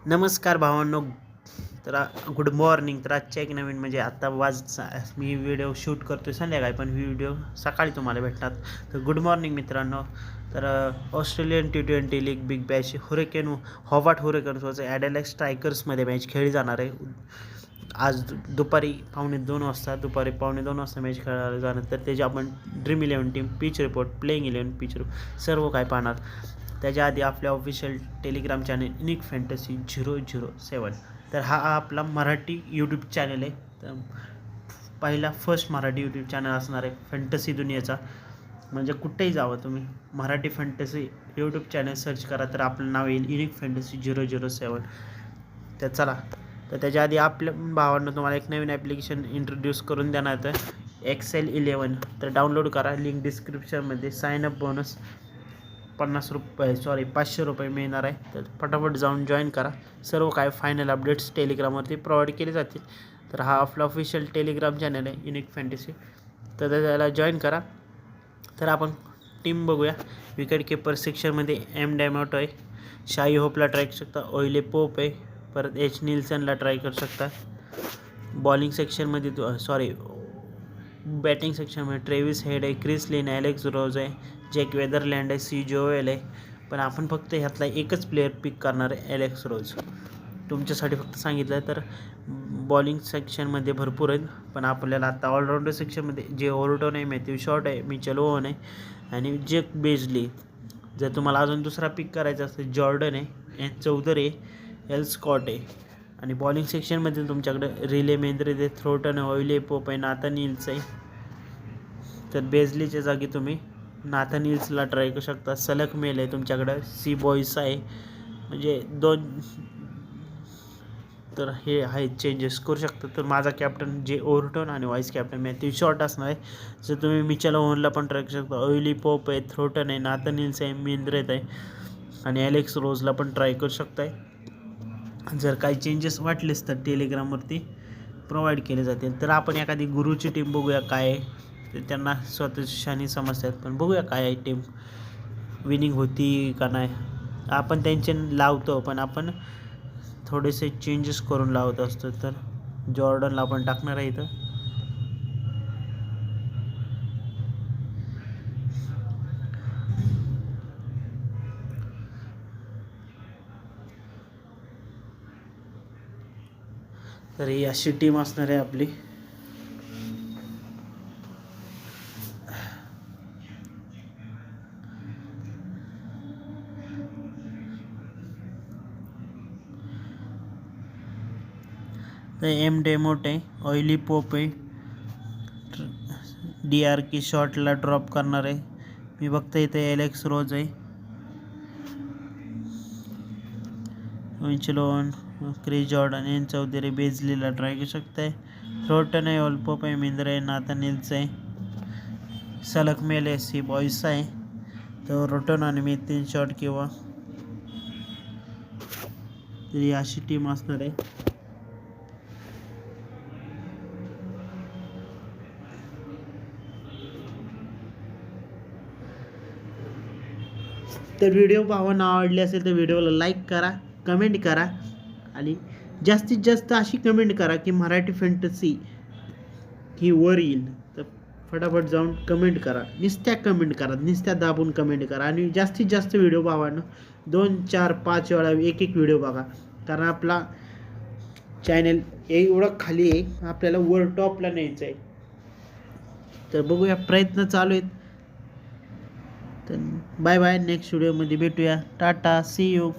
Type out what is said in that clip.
नमस्कार भावांनो. तर गुड मॉर्निंग. तर आजच्या एक नवीन म्हणजे आता मी व्हिडिओ शूट करतोय संध्याकाळी, पण व्हिडिओ सकाळी तुम्हाला भेटणार. तर गुड मॉर्निंग मित्रांनो. तर Australian T20 league Big Bash Hobart Hurricanes Adelaide स्ट्रायकर्समध्ये मॅच खेळली जाणार आहे. आज दुपारी 2:15 वाजता मॅच खेळायला जाणार. तर त्याची आपण dream 11 team, pitch report, playing 11 pitch report सर्व काय पाहणार. त्याच्या आधी आपल्या official Telegram channel unique fantasy 007. तर हा आपला मराठी यूट्यूब चॅनल आहे. तर फर्स्ट मराठी यूट्यूब चॅनल असणार आहे फॅन्टसी दुनियेचा. म्हणजे कुठेही जावं तुम्ही, Marathi fantasy YouTube channel search करा तर आपलं नाव येईल युनिक फॅन्टसी 007. तर चला, तर त्याच्या आधी आपल्या भावांना तुम्हाला एक नवीन ॲप्लिकेशन इंट्रोड्यूस करून देणार आहे, एक्सेल 11. तर डाउनलोड करा, लिंक डिस्क्रिप्शनमध्ये. साईनअप बोनस 500 रुपये मिळणार आहे. तर फटाफट जाऊन जॉईन करा. सर्व काय फायनल अपडेट्स टेलिग्रामवरती प्रोव्हाइड केले जातील. तर हा आपला ऑफिशियल टेलिग्राम चॅनल आहे युनिक फॅन्टसी, तर त्याला जॉईन करा. तर आपण टीम बघूया. विकेट किपर सेक्शनमध्ये एम डॅमॉट आहे, शाई होपला ट्राय करू शकता, ओइले पोप आहे, परत एच निल्सनला ट्राय करू शकता. बॉलिंग सेक्शनमध्ये बॅटिंग सेक्शनमध्ये ट्रेविस हेड आहे, क्रिस लिन, ॲलेक्स रोज आहे, जॅक वेदरलँड आहे, सी जोएल आहे. पण आपण फक्त ह्यातला एकच प्लेअर पिक करणार आहे, ॲलेक्स रोज. तुमच्यासाठी फक्त सांगितलं आहे. तर बॉलिंग सेक्शनमध्ये भरपूर आहेत, पण आपल्याला आता ऑलराऊंडर सेक्शनमध्ये जे ओव्हरटन आहे, मॅथ्यू शॉट आहे, मिचेल ओवन आहे आणि जॅक बेजली. जर तुम्हाला अजून दुसरा पिक करायचा असेल, जॉर्डन आहे, चौधरी आहे, एल स्कॉट आहे. आणि बॉलिंग सेक्शनमध्ये तुमच्याकडे रिले मेंद्रे आहे, थ्रोटन आहे, ऑइले पोप आहे, नाथन हिल्स आहे. तर बेजलीच्या जागी तुम्ही नाथन हिल्सला ट्राय करू शकता. सलक मेल आहे तुमच्याकडं, सी बॉईस आहे. म्हणजे तर हे आहे चेंजेस करू शकता. तर माझा कॅप्टन जे ओव्हरटन आणि व्हाईस कॅप्टन मॅथ्यू शॉट असणार आहे. जर तुम्ही मिचेल ओव्हनला पण ट्राय करू शकता. ऑइली पोप आहे, थ्रोटन आहे, नाथन हिल्स आहे, मेंद्रेत आहे आणि ॲलेक्स रोजला पण ट्राय करू शकताय. जर काही चेंजेस वाटलेच तर टेलिग्रामवरती प्रोव्हाइड केले जातील. तर आपण एखादी गुरुची टीम बघूया काय आहे. तर त्यांना स्वतःशानी समजतात, पण बघूया काय आहे टीम विनिंग होती का नाही. आपण त्यांचे लावतो, पण आपण थोडेसे चेंजेस करून लावत असतो. तर जॉर्डनला आपण टाकणार आहे इथं. तर ही अशी टीम असणार आहे आपली. तर एम डेमोट आहे, ऑइली पोप आहे, DRK शॉटला ड्रॉप करणार आहे. मी बघतो इथे ॲलेक्स रोज आहे, Mitchell Owen, Chris Jordan, N Chaudhary, बेजलीला ट्राय करू शकताय. थ्रोटन आहे, ऑइल पोप आहे, मिंद्रा आहे, नाथन हिल्स आहे, सलक मेल आहे, सी बॉईस आहे. तर रोटन आणि मी 3 शॉट किंवा तरी अशी टीम असणार आहे. तर व्हिडिओ पाहून आवडले असेल तर व्हिडिओला लाईक करा, कमेंट करा आणि जास्तीत जास्त अशी कमेंट करा की मराठी फॅन्टसी ही वर येईल. तर फटाफट जाऊन कमेंट करा, नुसत्या दाबून कमेंट करा. आणि जास्तीत जास्त व्हिडिओ पाहणं 2, 4, 5 वेळा एक व्हिडिओ बघा, कारण आपला चॅनल एवढं खाली आहे, आपल्याला वर टॉपला न्यायचं आहे. तर बघूया, प्रयत्न चालू आहेत. तर बाय बाय, नेक्स्ट व्हिडिओमध्ये भेटूया. Tata, see you.